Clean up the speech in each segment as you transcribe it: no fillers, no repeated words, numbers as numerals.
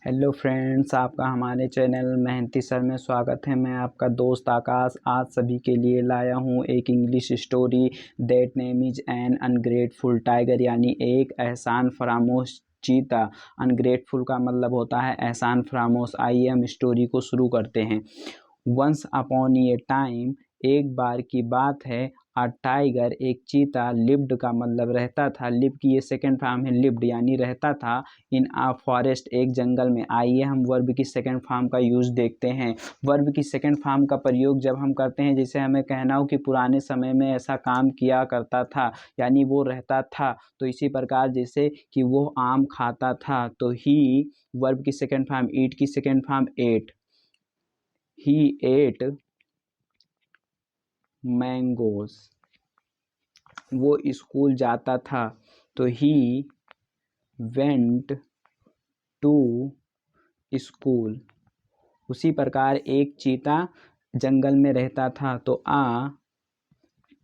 Hello friends, आपका हमारे channel मेहनती सर में स्वागत है। मैं आपका दोस्त आकाश आज सभी के लिए लाया हूँ एक English story that name is an ungrateful tiger, यानी एक एहसान फरामोश चीता। अनग्रेटफुल का मतलब होता है एहसान फरामोश। आइए हम स्टोरी को शुरू करते हैं। वंस अपॉन ए टाइम, एक बार की बात है, अ टाइगर एक चीता, लिव्ड का मतलब रहता था, लिव की ये सेकेंड फॉर्म है लिव्ड यानी रहता था, इन अ फॉरेस्ट एक जंगल में। आइए हम वर्ब की सेकेंड फॉर्म का यूज देखते हैं। वर्ब की सेकेंड फॉर्म का प्रयोग जब हम करते हैं, जैसे हमें कहना हो कि पुराने समय में ऐसा काम किया करता था, यानी वो रहता था, तो इसी प्रकार जैसे कि वो आम खाता था, तो ही वर्ब की सेकेंड फॉर्म, ईट की सेकेंड फॉर्म एट, ही एट मैंगोज। वो स्कूल जाता था, तो ही वेंट टू स्कूल। उसी प्रकार एक चीता जंगल में रहता था, तो आ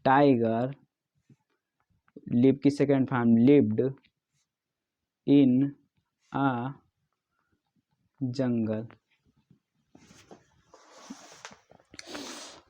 टाइगर, लिव की सेकेंड फॉर्म लिव्ड इन अ जंगल।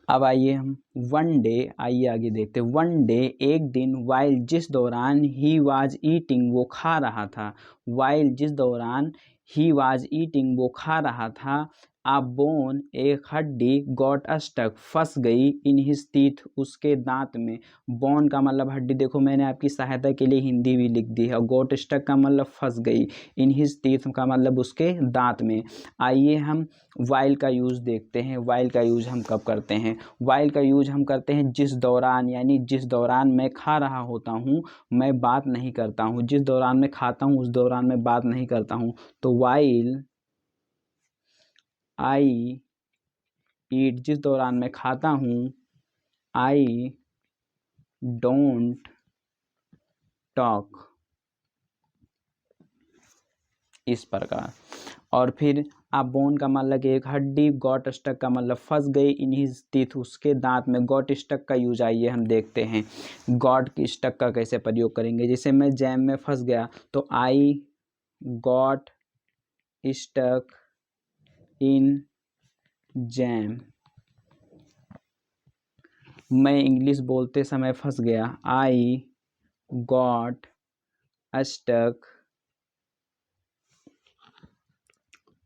अब आइए हम वन डे, आइए आगे देखते हैं। वन डे एक दिन, वाइल जिस दौरान, ही वाज ईटिंग वो खा रहा था, वाइल जिस दौरान, ही वाज ईटिंग वो खा रहा था, आ बोन एक हड्डी, गॉट स्टक फंस गई, इन हिज टीथ उसके दांत में। बोन का मतलब हड्डी, देखो मैंने आपकी सहायता के लिए हिंदी भी लिख दी है। गॉट स्टक का मतलब फंस गई, इन हिज टीथ का मतलब उसके दांत में। आइए हम वाइल का यूज़ देखते हैं। वाइल का यूज़ हम कब करते हैं? वाइल का यूज़ हम करते हैं जिस दौरान, यानी जिस दौरान मैं खा रहा होता हूँ मैं बात नहीं करता हूँ। जिस दौरान मैं खाता हूँ उस दौरान मैं बात नहीं करता हूँ। तो वाइल आई ईट, जिस दौरान मैं खाता हूँ, आई डोंट टॉक, इस प्रकार। और फिर आप बोन का मतलब एक हड्डी, गॉट स्टक का मतलब फंस गई, इन हिज टीथ उसके दांत में। गॉट स्टक का यूज आइए हम देखते हैं। गॉट की स्टक का कैसे प्रयोग करेंगे? जैसे मैं जैम में फंस गया, तो I got stuck in jam. मैं इंग्लिश बोलते समय फंस गया, आई गॉट स्टक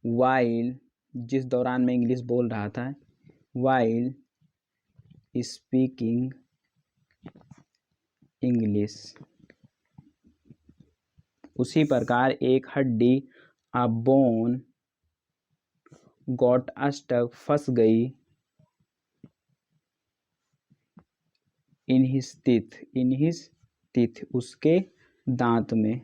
वाइल, जिस दौरान मैं इंग्लिश बोल रहा था, वाइल स्पीकिंग इंग्लिश। उसी प्रकार एक हड्डी, अ बोन, गॉट स्टक फंस गई, in his teeth, in his teeth उसके दांत में।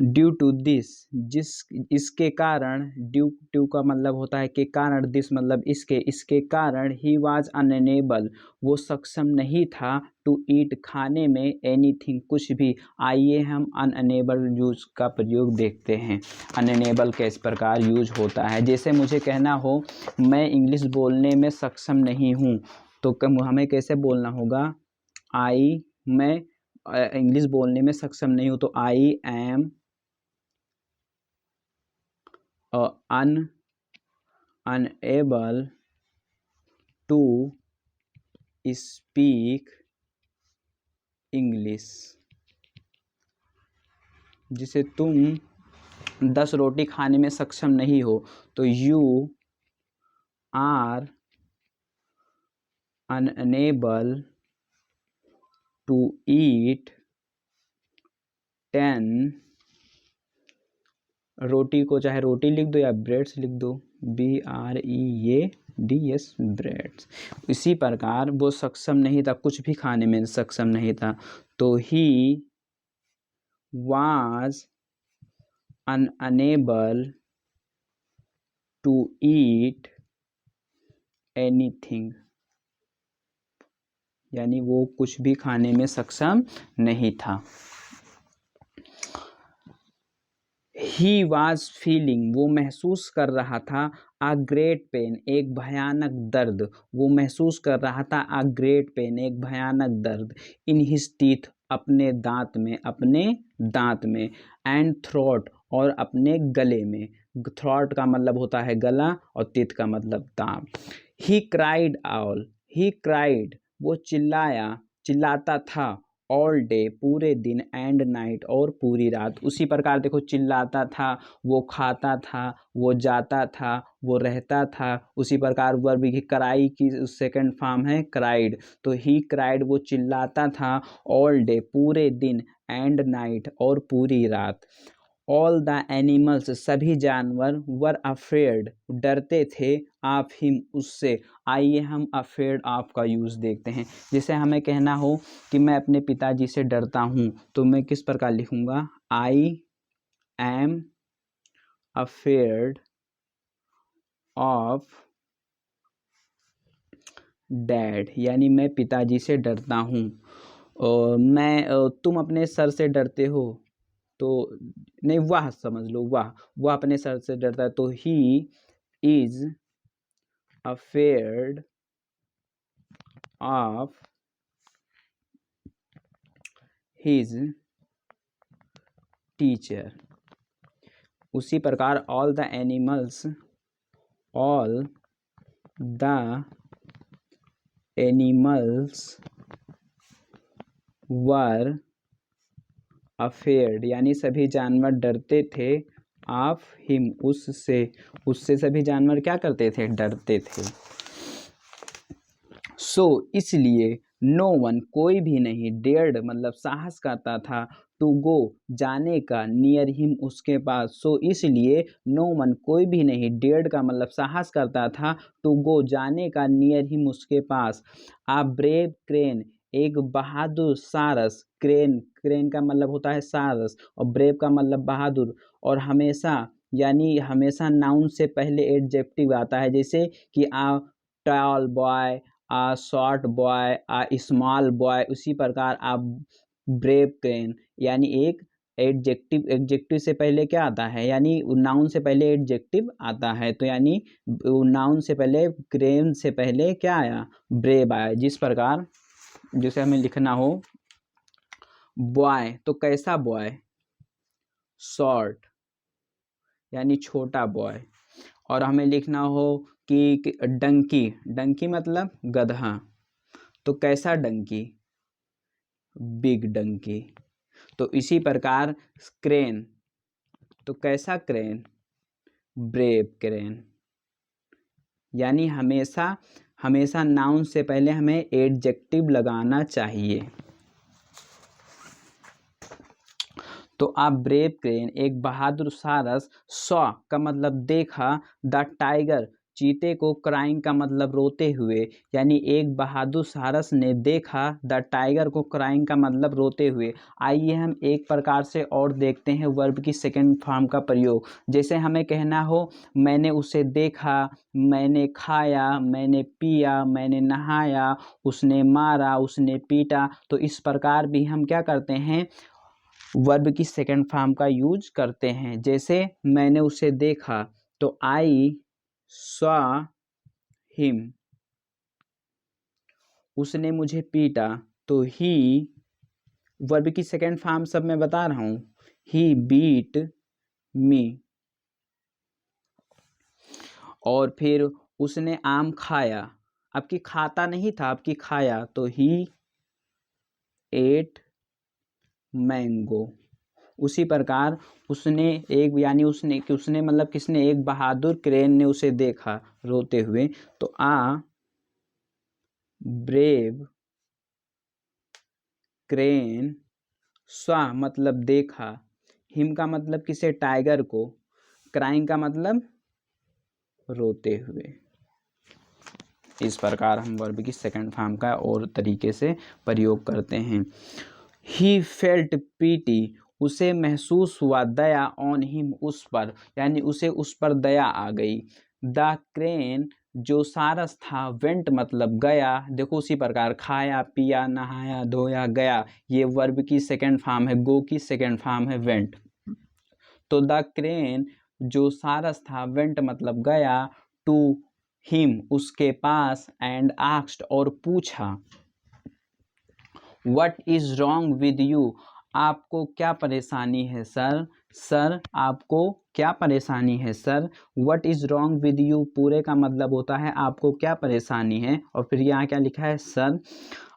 ड्यू टू दिस, जिस इसके कारण, ड्यू टू का मतलब होता है के कारण, दिस मतलब इसके कारण, ही वाज अनएबल वो सक्षम नहीं था, टू ईट खाने में, एनीथिंग कुछ भी। आइए हम अनएबल यूज का प्रयोग देखते हैं। अनएबल किस प्रकार यूज होता है? जैसे मुझे कहना हो मैं इंग्लिश बोलने में सक्षम नहीं हूँ, तो हमें कैसे बोलना होगा? मैं इंग्लिश बोलने में सक्षम नहीं हूँ, तो I am unable to speak English। जिसे तुम 10 रोटी खाने में सक्षम नहीं हो, तो you are unable to eat 10, रोटी को चाहे रोटी लिख दो या ब्रेड्स लिख दो, BREADS ब्रेड्स। इसी प्रकार वो सक्षम नहीं था, कुछ भी खाने में सक्षम नहीं था, तो he was unable to eat anything, यानी वो कुछ भी खाने में सक्षम नहीं था। ही वॉज फीलिंग वो महसूस कर रहा था, आ ग्रेट पेन एक भयानक दर्द, वो महसूस कर रहा था, आ ग्रेट पेन एक भयानक दर्द, इन हिज टीथ अपने दांत में, अपने दांत में, एंड थ्रोट और अपने गले में। थ्रोट का मतलब होता है गला और टीथ का मतलब दांत। He cried all, he cried वो चिल्लाया, चिल्लाता था, ऑल डे पूरे दिन, एंड नाइट और पूरी रात। उसी प्रकार देखो चिल्लाता था, वो खाता था, वो जाता था, वो रहता था। उसी प्रकार वर्ब की क्राई की सेकंड फॉर्म है क्राइड। तो ही क्राइड वो चिल्लाता था, ऑल डे पूरे दिन, एंड नाइट और पूरी रात। ऑल द एनिमल्स सभी जानवर, वर अफ्रेड डरते थे, ऑफ हिम उससे। आइए हम अफ्रेड ऑफ का यूज़ देखते हैं। जैसे हमें कहना हो कि मैं अपने पिताजी से डरता हूँ, तो मैं किस प्रकार लिखूँगा, I am afraid of dad, यानी मैं पिताजी से डरता हूँ। और तुम अपने सर से डरते हो, तो नहीं, वह समझ लो, वह अपने सर से डरता है, तो he is afraid of his teacher. उसी प्रकार all the animals, all the animals were afraid, यानी सभी जानवर डरते थे, ऑफ हिम उससे, उससे सभी जानवर क्या करते थे, डरते थे। सो इसलिए, नो वन कोई भी नहीं, डेयर्ड मतलब साहस करता था, टू गो जाने का, नियर हिम उसके पास। सो इसलिए, नो वन कोई भी नहीं, डेयर्ड का मतलब साहस करता था, टू गो जाने का, नियर हिम उसके पास। आ ब्रेव क्रेन एक बहादुर सारस, क्रेन, क्रेन का मतलब होता है सारस, और ब्रेव का मतलब बहादुर, और हमेशा यानी हमेशा नाउन से पहले एडजेक्टिव आता है, जैसे कि आ टॉल बॉय, आ शॉर्ट बॉय, आ स्मॉल बॉय। उसी प्रकार आ ब्रेव क्रेन, यानी एक एडजेक्टिव, एडजेक्टिव से पहले क्या आता है, यानी नाउन से पहले एडजेक्टिव आता है, तो यानी नाउन से पहले, क्रेन से पहले क्या आया, ब्रेव आया। जिस प्रकार जैसे हमें लिखना हो बॉय, तो कैसा बॉय, शॉर्ट यानी छोटा बॉय। और हमें लिखना हो कि डंकी, डंकी मतलब गधा, तो कैसा डंकी, बिग डंकी। तो इसी प्रकार क्रेन, तो कैसा क्रेन, ब्रेव क्रेन। यानी हमेशा हमेशा नाउन से पहले हमें एडजेक्टिव लगाना चाहिए। तो आप ब्रेव क्रेन एक बहादुर सारस, सॉ का मतलब देखा, द टाइगर चीते को, क्राइंग का मतलब रोते हुए, यानी एक बहादुर सारस ने देखा द टाइगर को, क्राइंग का मतलब रोते हुए। आइए हम एक प्रकार से और देखते हैं वर्ब की सेकंड फॉर्म का प्रयोग। जैसे हमें कहना हो मैंने उसे देखा, मैंने खाया, मैंने पिया, मैंने नहाया, उसने मारा, उसने पीटा। तो इस प्रकार भी हम क्या करते हैं, वर्ब की सेकंड फॉर्म का यूज करते हैं। जैसे मैंने उसे देखा, तो आई सॉ हिम, उसने मुझे पीटा, तो ही, वर्ब की सेकंड फॉर्म सब मैं बता रहा हूँ, ही बीट मी। और फिर उसने आम खाया, आपकी खाता नहीं था, आपकी खाया, तो ही एट मैंगो। उसी प्रकार उसने एक, यानी उसने मतलब किसने, एक बहादुर क्रेन ने उसे देखा रोते हुए, तो आ ब्रेव क्रेन स्वा मतलब देखा, हिम का मतलब किसे, टाइगर को, क्राइंग का मतलब रोते हुए। इस प्रकार हम वर्ब की सेकंड फॉर्म का और तरीके से प्रयोग करते हैं। ही फेल्ट पीटी उसे महसूस हुआ, दया ऑन हिम उस पर, यानी उसे उस पर दया आ गई। द क्रेन जो सारस था, वेंट मतलब गया। देखो उसी प्रकार खाया, पिया, नहाया, धोया, गया, ये वर्ब की सेकंड फॉर्म है, गो की सेकंड फॉर्म है वेंट। तो द क्रेन जो सारस था, वेंट मतलब गया, टू हिम उसके पास, एंड आस्क्ड और पूछा, what is wrong with you, आपको क्या परेशानी है सर। सर आपको क्या परेशानी है sir. What is wrong with you पूरे का मतलब होता है आपको क्या परेशानी है। और फिर यहाँ क्या लिखा है सर।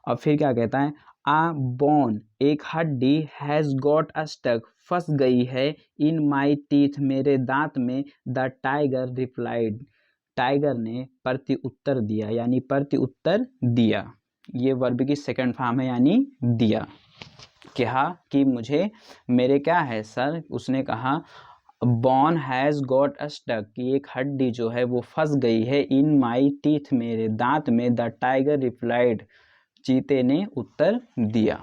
और फिर क्या कहता है, आ बोन एक हड्डी हैज़ गॉट स्टक फंस गई है इन माई टीथ मेरे दांत में। द टाइगर रिप्लाइड, टाइगर ने प्रति उत्तर दिया, यानी प्रति उत्तर दिया। ये वर्ब की सेकंड फॉर्म है, यानी दिया। कहा कि मुझे मेरे क्या है सर। उसने कहा बॉन हैज़ गॉट अ स्टक, कि एक हड्डी जो है वो फंस गई है इन माई टीथ मेरे दांत में। द टाइगर रिप्लाइड, चीते ने उत्तर दिया।